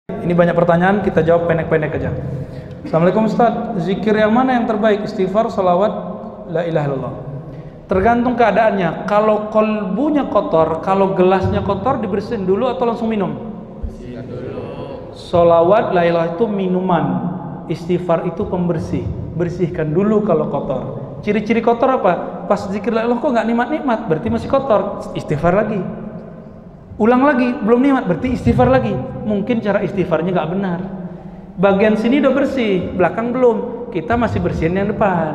Ini banyak pertanyaan, kita jawab pendek-pendek aja. Assalamualaikum Ustaz, zikir yang mana yang terbaik? Istighfar, salawat, la ilaha illallah. Tergantung keadaannya. Kalau kolbunya kotor, kalau gelasnya kotor, dibersihin dulu atau langsung minum? Bersihkan dulu. Salawat, la ilaha itu minuman. Istighfar itu pembersih. Bersihkan dulu kalau kotor. Ciri-ciri kotor apa? Pas zikir la ilaha kok nggak nikmat-nikmat, berarti masih kotor. Istighfar lagi. Ulang lagi, belum nikmat, berarti istighfar lagi. Mungkin cara istighfarnya nggak benar. Bagian sini udah bersih, belakang belum. Kita masih bersihin yang depan,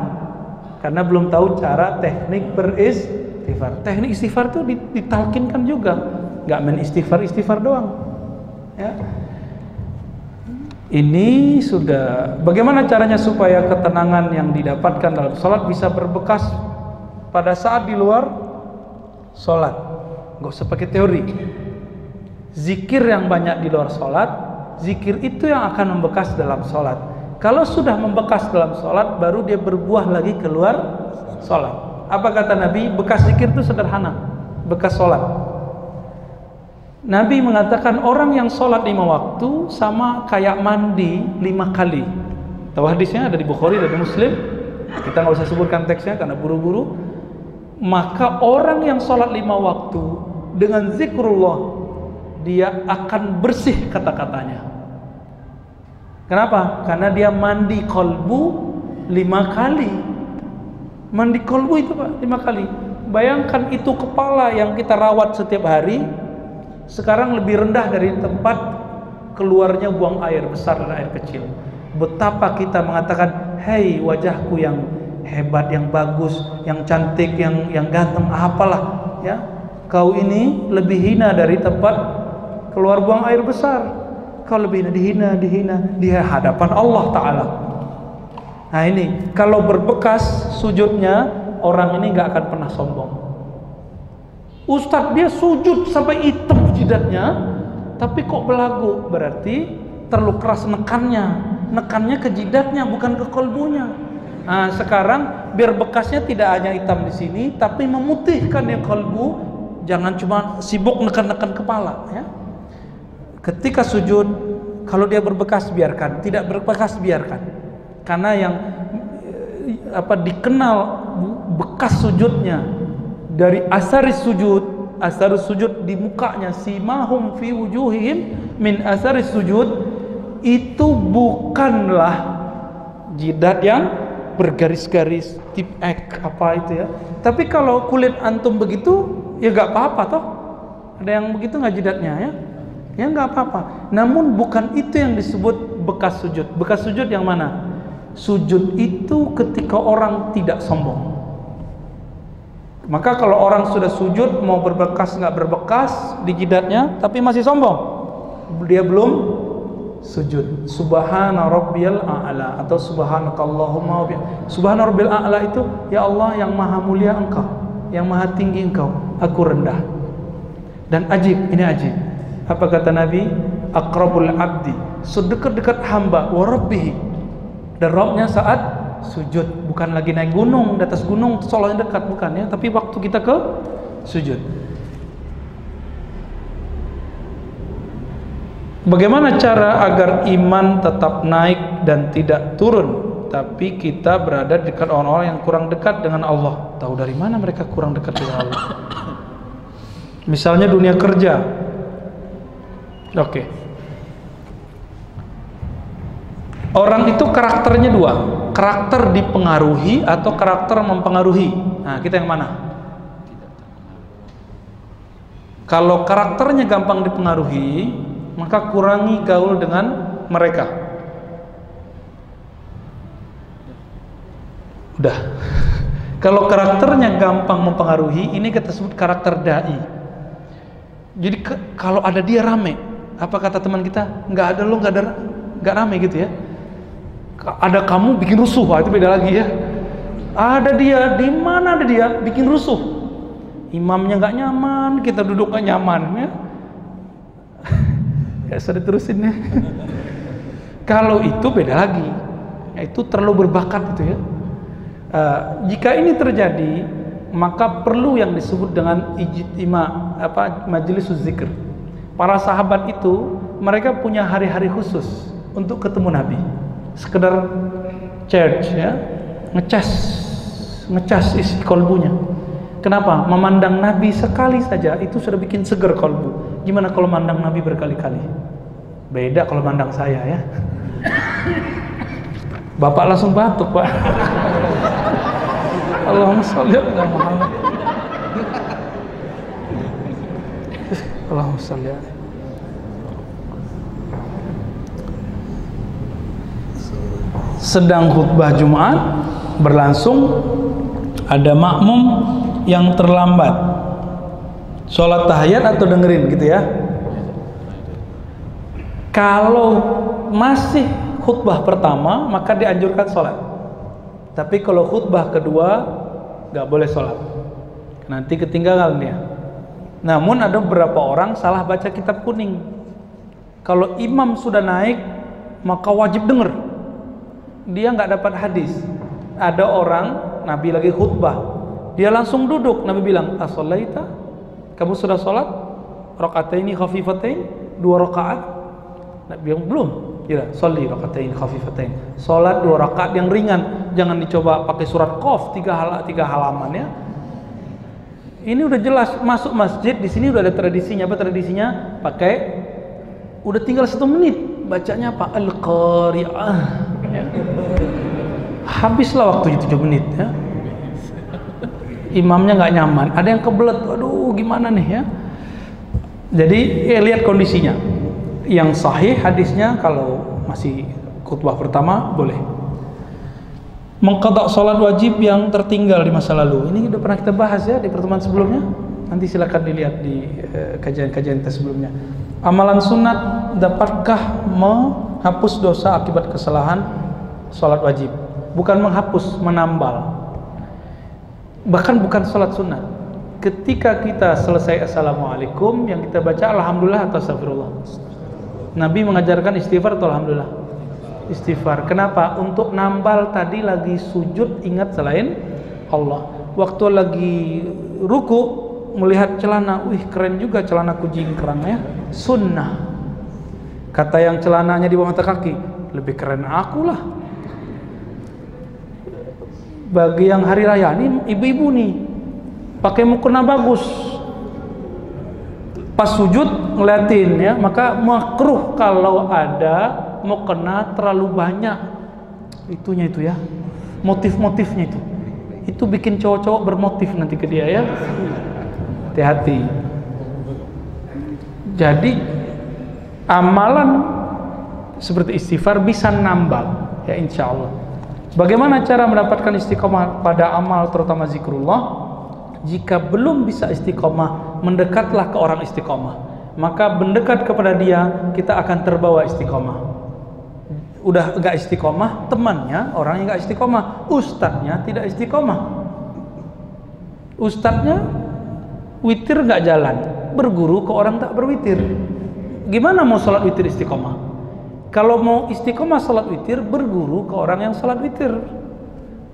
karena belum tahu cara teknik beristighfar. Teknik istighfar itu ditalkinkan juga, nggak main istighfar doang. Ya. Ini sudah. Bagaimana caranya supaya ketenangan yang didapatkan dalam sholat bisa berbekas pada saat di luar sholat? Gak usah pakai teori. Zikir yang banyak di luar sholat, zikir itu yang akan membekas dalam sholat. Kalau sudah membekas dalam sholat, baru dia berbuah lagi keluar sholat. Apa kata Nabi? Bekas zikir itu sederhana, bekas sholat. Nabi mengatakan orang yang sholat 5 waktu sama kayak mandi 5 kali. Tahu hadisnya ada di Bukhari dan di Muslim. Kita nggak usah sebutkan teksnya karena buru-buru. Maka orang yang sholat 5 waktu dengan zikrullah, dia akan bersih kata-katanya. Kenapa? Karena dia mandi kolbu 5 kali. Mandi kolbu itu Pak 5 kali. Bayangkan itu kepala yang kita rawat setiap hari, sekarang lebih rendah dari tempat keluarnya buang air besar dan air kecil. Betapa kita mengatakan, hei wajahku yang hebat, yang bagus, yang cantik, yang ganteng, apalah ya, kau ini lebih hina dari tempat keluar buang air besar. Kau lebih dihina di hadapan Allah Ta'ala. Nah ini, kalau berbekas sujudnya, orang ini gak akan pernah sombong. Ustadz dia sujud sampai hitam jidatnya, tapi kok belagu, berarti terlalu keras nekannya ke jidatnya, bukan ke kolbunya. Nah, sekarang biar bekasnya tidak hanya hitam di sini, tapi memutihkan yang kolbu. Jangan cuma sibuk nekan kepala. Ya. Ketika sujud, kalau dia berbekas biarkan, tidak berbekas biarkan. Karena yang dikenal bekas sujudnya dari asarus sujud di mukanya, simahum fi wujuhihim min asarus sujud, itu bukanlah jidat yang bergaris-garis tip X apa itu ya. Tapi kalau kulit antum begitu ya nggak apa-apa toh. Ada yang begitu nggak jidatnya ya? Ya nggak apa-apa. Namun bukan itu yang disebut bekas sujud. Bekas sujud yang mana? Sujud itu ketika orang tidak sombong. Maka kalau orang sudah sujud mau berbekas nggak berbekas di jidatnya tapi masih sombong, dia belum sujud. Subhana rabbiyal a'la atau subhanakallahumma wa bihamdika. Subhana rabbil a'la itu ya Allah yang maha mulia engkau, yang maha tinggi engkau, aku rendah. Dan ajib, ini ajib. Apa kata Nabi? Aqrabul abdi, sedekat-dekat hamba wa rabbihi, dan Rabbnya saat sujud. Bukan lagi naik gunung, di atas gunung sholatnya dekat, bukan ya, tapi waktu kita ke sujud. Bagaimana cara agar iman tetap naik dan tidak turun, tapi kita berada dekat orang-orang yang kurang dekat dengan Allah? Tahu dari mana mereka kurang dekat dengan Allah? Misalnya dunia kerja. Oke. Orang itu karakternya 2. Karakter dipengaruhi atau karakter mempengaruhi. Nah, kita yang mana? Kalau karakternya gampang dipengaruhi, maka kurangi gaul dengan mereka. Udah. Kalau karakternya gampang mempengaruhi, ini kita sebut karakter dai. Jadi kalau ada dia rame, apa kata teman kita? Nggak ada lo, nggak rame gitu ya. Ada kamu bikin rusuh, itu beda lagi ya. Ada dia, di mana ada dia bikin rusuh. Imamnya nggak nyaman, kita duduk nggak nyaman ya. Ya sudah terusin ya. Kalau itu beda lagi, itu terlalu berbakat gitu ya. Jika ini terjadi, maka perlu yang disebut dengan ijtima, majelis zikr. Para sahabat itu mereka punya hari-hari khusus untuk ketemu Nabi. Sekedar church ya, ngecas isi kolbunya. Kenapa? Memandang Nabi sekali saja itu sudah bikin seger kolbu. Gimana kalau mandang Nabi berkali-kali? Beda kalau mandang saya ya. Bapak langsung batuk, Pak. Allahumma sholli ala Muhammad. Allahumma sholli ala. Sedang khutbah Jumat berlangsung, ada makmum yang terlambat sholat tahiyat atau dengerin gitu ya. Kalau masih khutbah pertama maka dianjurkan sholat, tapi kalau khutbah kedua nggak boleh sholat, nanti ketinggalan dia. Namun ada beberapa orang salah baca kitab kuning. Kalau imam sudah naik maka wajib denger, dia nggak dapat hadis. Ada orang Nabi lagi khutbah, dia langsung duduk, Nabi bilang as-shalaita, kamu sudah sholat rakaataini khafifatain, 2 rakaat? Nabi bilang belum. Ya, sholli rakatain khafifatain, sholat 2 rakaat yang ringan, jangan dicoba pakai surat Qaf 3 halaman ya. Ini udah jelas masuk masjid, di sini udah ada tradisinya. Apa tradisinya? Pakai, udah tinggal 1 menit, bacanya apa? Al-Qari'ah ya. Habislah waktu 7 menit ya. Imamnya nggak nyaman, ada yang kebelet, aduh gimana nih ya. Jadi lihat kondisinya. Yang sahih hadisnya kalau masih khutbah pertama boleh. Mengqadha salat wajib yang tertinggal di masa lalu. Ini udah pernah kita bahas ya di pertemuan sebelumnya. Nanti silakan dilihat di kajian-kajian kita sebelumnya. Amalan sunat dapatkah menghapus dosa akibat kesalahan salat wajib? Bukan menghapus, menambal. Bahkan bukan salat sunat. Ketika kita selesai assalamualaikum, yang kita baca alhamdulillah atau astagfirullah. Nabi mengajarkan istighfar atau alhamdulillah? Istighfar. Kenapa? Untuk nambal tadi lagi sujud ingat selain Allah. Waktu lagi ruku melihat celana, wih keren juga celanaku jingkrang ya. Sunnah. Kata yang celananya di bawah mata kaki, lebih keren aku lah. Bagi yang hari raya ini ibu-ibu nih pakai mukena bagus, pas sujud ngeliatin ya, maka makruh kalau ada mukena terlalu banyak itunya itu ya, motif-motifnya itu bikin cowok-cowok bermotif nanti ke dia ya. Hati-hati. Jadi amalan seperti istighfar bisa nambal ya insya Allah. Bagaimana cara mendapatkan istiqomah pada amal terutama zikrullah? Jika belum bisa istiqomah, mendekatlah ke orang istiqomah. Maka mendekat kepada dia, kita akan terbawa istiqomah. Udah enggak istiqomah, temannya orang yang enggak istiqomah, ustadznya tidak istiqomah. Ustadznya witir enggak jalan, berguru ke orang tak berwitir. Gimana mau sholat witir istiqomah? Kalau mau istiqomah sholat witir, berguru ke orang yang sholat witir.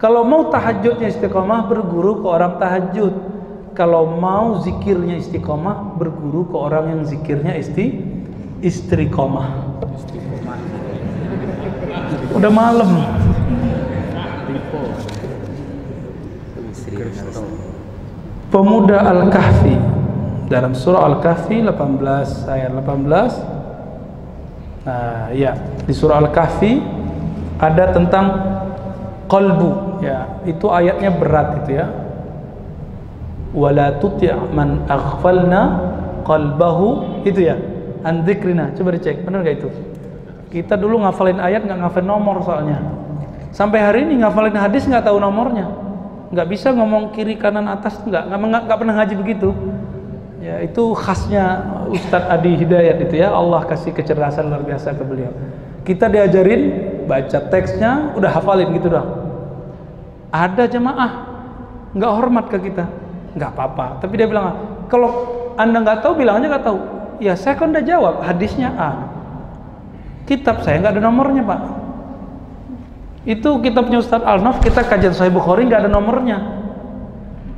Kalau mau tahajudnya istiqomah, berguru ke orang tahajud. Kalau mau zikirnya istiqomah, berguru ke orang yang zikirnya istiqomah. Udah malam. Pemuda Al-Kahfi dalam surah Al-Kahfi 18 ayat 18. Nah, ya, di surah Al-Kahfi ada tentang qalbu ya, itu ayatnya berat itu ya. Wala tuti' man aghfalna qalbahu, itu ya, an dzikrina. Coba dicek, benar gak itu? Kita dulu ngafalin ayat nggak ngafalin nomor soalnya. Sampai hari ini ngafalin hadis nggak tahu nomornya. Nggak bisa ngomong kiri kanan atas, nggak pernah ngaji begitu. Ya, itu khasnya Ustadz Adi Hidayat itu ya. Allah kasih kecerdasan luar biasa ke beliau. Kita diajarin baca teksnya udah hafalin gitu dah. Ada jemaah nggak hormat ke kita, nggak apa-apa. Tapi dia bilang, kalau anda nggak tahu bilangnya nggak tahu. Ya saya kan udah jawab, hadisnya A. Kitab saya nggak ada nomornya pak. Itu kitabnya Ustadz Al-Naf, kita kajian Sahih Bukhari nggak ada nomornya.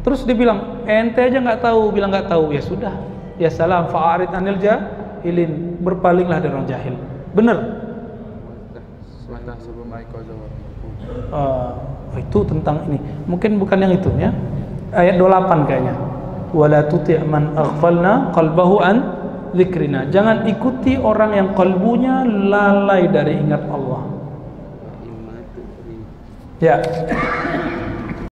Terus dia bilang, ente aja nggak tahu, bilang nggak tahu. Ya sudah, ya salam, fa'arid anil jahilin, berpalinglah dari orang jahil. Benar. Itu tentang ini. Mungkin bukan yang itu ya. Ayat 28 kayaknya. Wala tuti' man aghfalna qalbahu an dzikrina. Jangan ikuti orang yang kalbunya lalai dari ingat Allah. Ya.